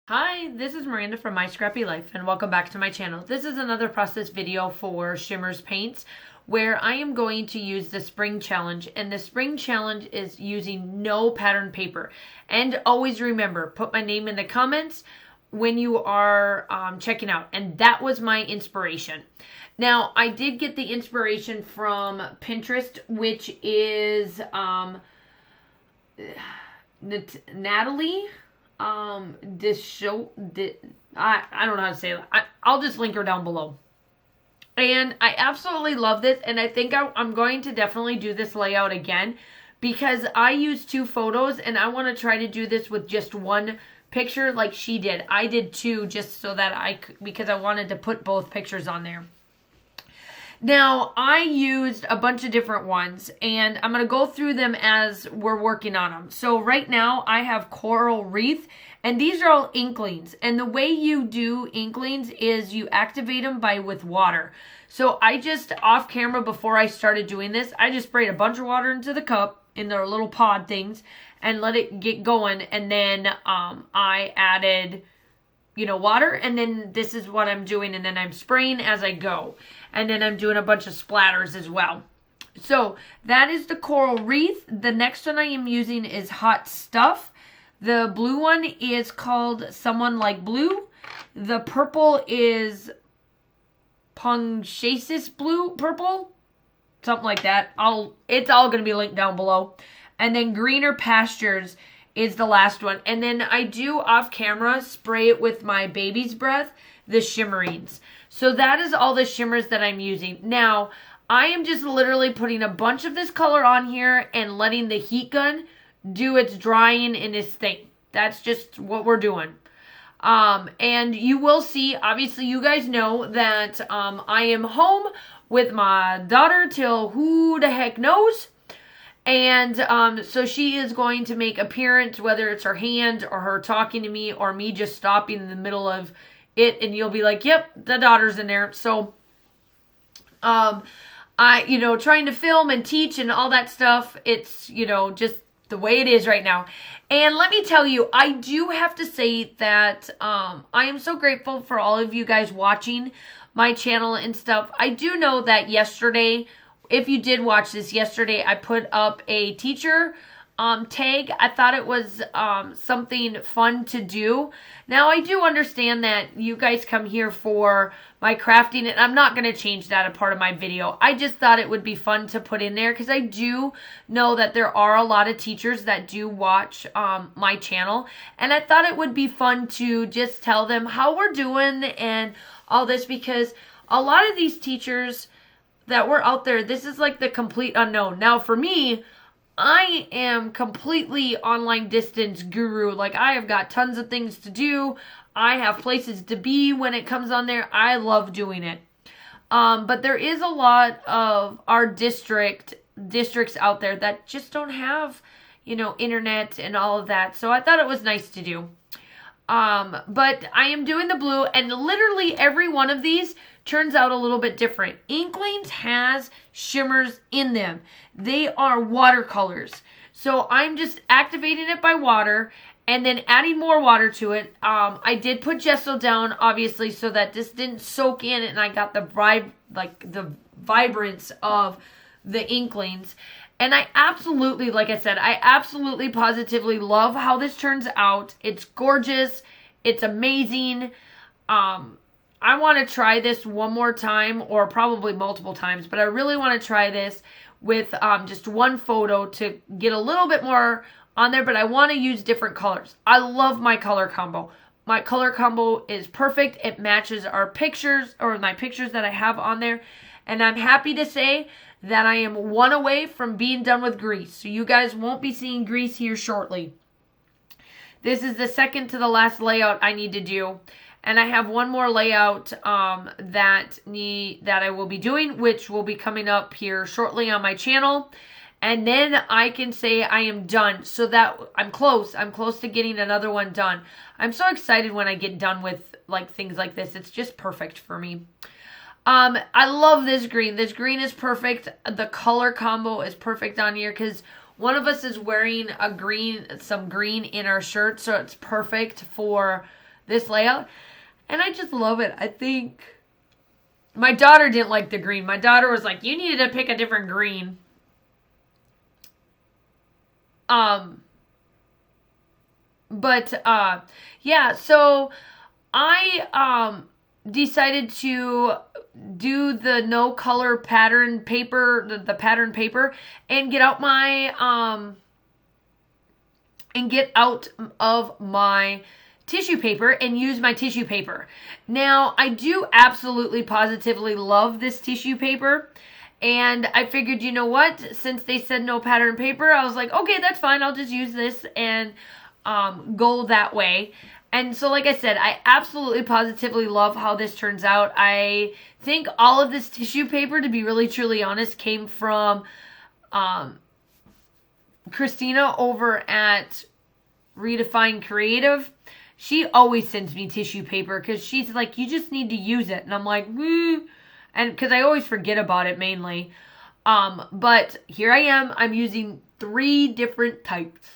Hi, this is Miranda from My Scrappy Life and welcome back to my channel. This is another process video for Shimmers Paints where I am going to use the spring challenge, and the spring challenge is using no pattern paper. And always remember, put my name in the comments when you are checking out, and that was my inspiration. Now, I did get the inspiration from Pinterest, which is Natalie. I don't know how to say it. I'll just link her down below. And I absolutely love this, and I think I'm going to definitely do this layout again because I used 2 photos and I want to try to do this with just one picture like she did. I did 2 just so that because I wanted to put both pictures on there. Now, I used a bunch of different ones, and I'm going to go through them as we're working on them. So right now, I have Coral Reef, and these are all Inklingz. And the way you do Inklingz is you activate them with water. So I just, off camera, before I started doing this, I just sprayed a bunch of water into the cup, in their little pod things, and let it get going. And then I added water, and then this is what I'm doing, and then I'm spraying as I go. And then I'm doing a bunch of splatters as well. So that is the Coral Reef. The next one I am using is Hot Stuff. The blue one is called Someone Like Blue. The purple is Pugnacious purple. Something like that. It's all going to be linked down below. And then Greener Pastures is the last one. And then I do off camera spray it with my baby's breath, the Shimmerings. So that is all the shimmers that I'm using. Now, I am just literally putting a bunch of this color on here and letting the heat gun do its drying in its thing. That's just what we're doing. And you will see, obviously you guys know that I am home with my daughter till who the heck knows. And so she is going to make appearance, whether it's her hand or her talking to me or me just stopping in the middle of it, and you'll be like, yep, the daughter's in there. So trying to film and teach and all that stuff, it's just the way it is right now. And let me tell you, I do have to say that I am so grateful for all of you guys watching my channel and stuff. I do know that yesterday, if you did watch this yesterday, I put up a teacher tag. I thought it was something fun to do. Now, I do understand that you guys come here for my crafting, and I'm not going to change that a part of my video. I just thought it would be fun to put in there because I do know that there are a lot of teachers that do watch my channel, and I thought it would be fun to just tell them how we're doing and all this, because a lot of these teachers that were out there, this is like the complete unknown. Now, for me, I am completely online distance guru. Like, I have got tons of things to do. I have places to be when it comes on there. I love doing it. But there is a lot of our districts out there that just don't have, internet and all of that. So I thought it was nice to do. But I am doing the blue, and literally every one of these turns out a little bit different. Inklingz has shimmers in them. They are watercolors. So I'm just activating it by water and then adding more water to it. I did put gesso down, obviously, so that this didn't soak in and I got the vibrance of the Inklingz. And I absolutely, like I said, I absolutely positively love how this turns out. It's gorgeous. It's amazing. I want to try this one more time, or probably multiple times, but I really want to try this with just one photo to get a little bit more on there, but I want to use different colors. I love my color combo. My color combo is perfect. It matches our pictures, or my pictures that I have on there, and I'm happy to say that I am one away from being done with grease. So you guys won't be seeing grease here shortly. This is the second to the last layout I need to do. And I have one more layout that I will be doing, which will be coming up here shortly on my channel. And then I can say I am done. So that I'm close. I'm close to getting another one done. I'm so excited when I get done with things like this. It's just perfect for me. I love this green. This green is perfect. The color combo is perfect on here because one of us is wearing some green in our shirt, so it's perfect for this layout. And I just love it. I think my daughter didn't like the green. My daughter was like, you needed to pick a different green. Yeah, so I decided to do the no color pattern paper, the pattern paper, and get out my of my tissue paper and use my tissue paper. Now, I do absolutely positively love this tissue paper. And I figured, you know what? Since they said no pattern paper, I was like, okay, that's fine. I'll just use this and go that way. And so, like I said, I absolutely positively love how this turns out. I think all of this tissue paper, to be really truly honest, came from Christina over at Redefine Creative. She always sends me tissue paper because she's like, you just need to use it. And I'm like, and because I always forget about it mainly. But here I am. I'm using 3 different types.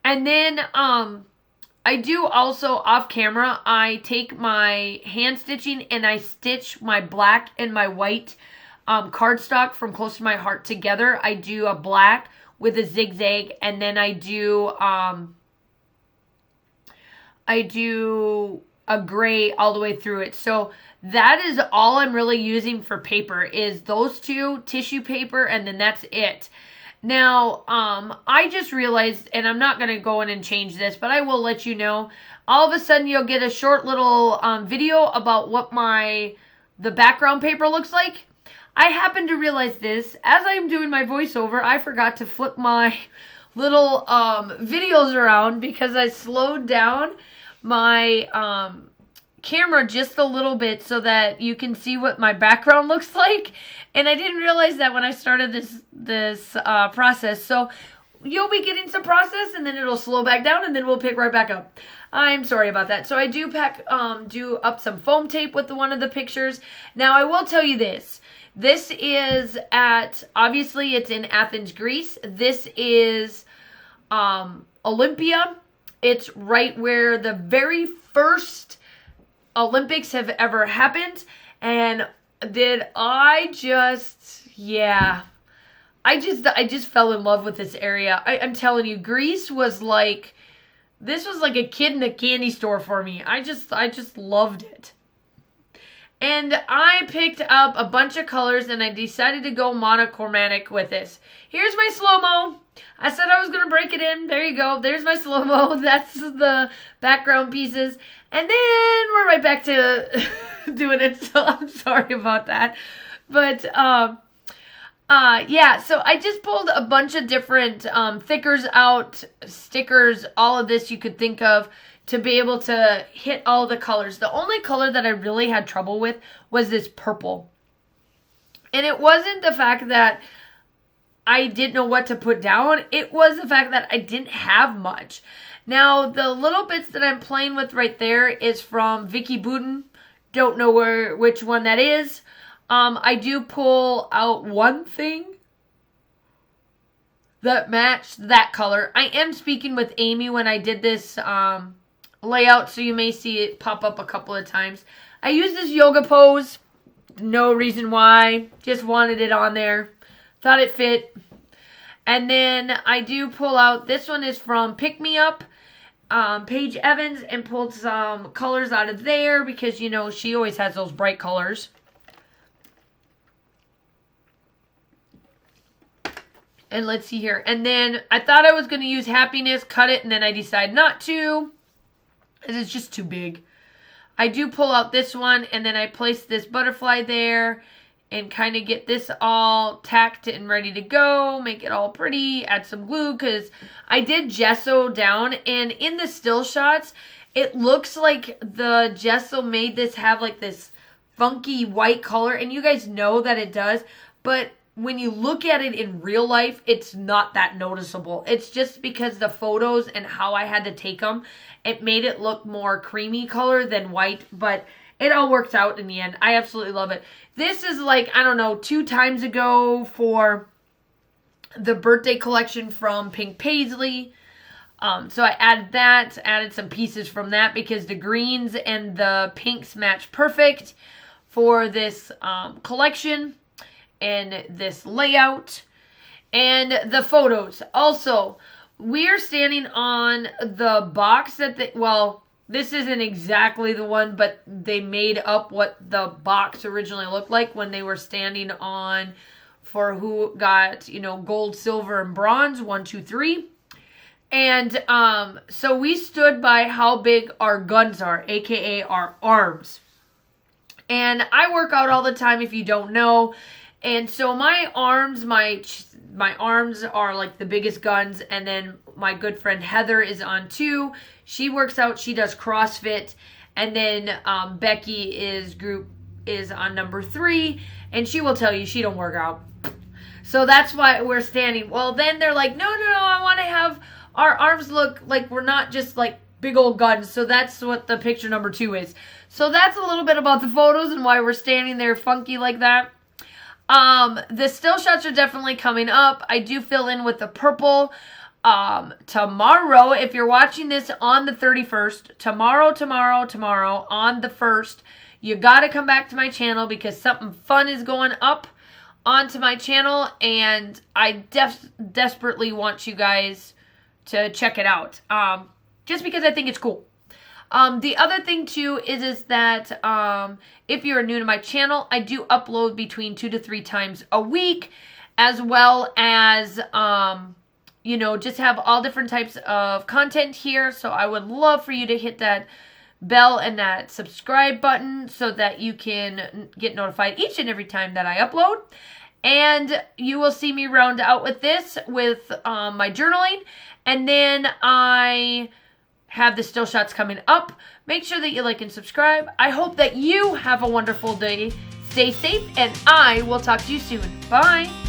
And then I do also off camera, I take my hand stitching and I stitch my black and my white cardstock from Close to My Heart together. I do a black with a zigzag, and then I do a gray all the way through it. So that is all I'm really using for paper, is those 2, tissue paper, and then that's it. Now, I just realized, and I'm not going to go in and change this, but I will let you know, all of a sudden you'll get a short little video about what the background paper looks like. I happen to realize this, as I'm doing my voiceover, I forgot to flip my little videos around because I slowed down my camera just a little bit so that you can see what my background looks like. And I didn't realize that when I started this process. So you'll be getting some process, and then it'll slow back down, and then we'll pick right back up. I'm sorry about that. So I do do up some foam tape with one of the pictures. Now I will tell you this. This is obviously it's in Athens, Greece. This is Olympia. It's right where the very first Olympics have ever happened. And I just fell in love with this area. I'm telling you, Greece was like, this was like a kid in a candy store for me. I just loved it. And I picked up a bunch of colors, and I decided to go monochromatic with this. Here's my slow-mo. I said I was going to break it in. There you go. There's my slow-mo. That's the background pieces. And then we're right back to doing it. So I'm sorry about that. But, yeah. So I just pulled a bunch of different thickers out, stickers, all of this you could think of, to be able to hit all the colors. The only color that I really had trouble with was this purple. And it wasn't the fact that I didn't know what to put down. It was the fact that I didn't have much. Now, the little bits that I'm playing with right there is from Vicky Boutin. Don't know which one that is. I do pull out one thing that matched that color. I am speaking with Amy when I did this layout, so you may see it pop up a couple of times. I used this yoga pose. No reason why. Just wanted it on there. Thought it fit. And then I do pull out, this one is from Pick Me Up, Paige Evans, and pulled some colors out of there because, you know, she always has those bright colors. And let's see here. And then I thought I was going to use Happiness, cut it, and then I decided not to, because it's just too big. I do pull out this one, and then I place this butterfly there and kind of get this all tacked and ready to go. Make it all pretty. Add some glue, because I did gesso down, and in the still shots, it looks like the gesso made this have like this funky white color, and you guys know that it does, but when you look at it in real life, it's not that noticeable. It's just because the photos and how I had to take them, it made it look more creamy color than white, but it all worked out in the end. I absolutely love it. This is like, I don't know, 2 times ago for the birthday collection from Pink Paisley. So I added some pieces from that because the greens and the pinks match perfect for this collection and this layout. And the photos. Also, we're standing on the box that this isn't exactly the one, but they made up what the box originally looked like when they were standing on for who got, gold, silver, and bronze, 1, 2, 3. And so we stood by how big our guns are, aka our arms. And I work out all the time, if you don't know. And so my arms, my arms are like the biggest guns. And then my good friend Heather is on 2. She works out. She does CrossFit. And then Becky is on number 3. And she will tell you she don't work out. So that's why we're standing. Well, then they're like, no, I want to have our arms look like we're not just like big old guns. So that's what the picture number 2 is. So that's a little bit about the photos and why we're standing there funky like that. The still shots are definitely coming up. I do fill in with the purple. Tomorrow, if you're watching this on the 31st, tomorrow on the 1st, you got to come back to my channel because something fun is going up onto my channel, and I desperately want you guys to check it out. Just because I think it's cool. The other thing too is that if you're new to my channel, I do upload between 2 to 3 times a week, as well as just have all different types of content here. So I would love for you to hit that bell and that subscribe button so that you can get notified each and every time that I upload. And you will see me round out with this with my journaling, and then I have the still shots coming up. Make sure that you like and subscribe. I hope that you have a wonderful day. Stay safe, and I will talk to you soon. Bye.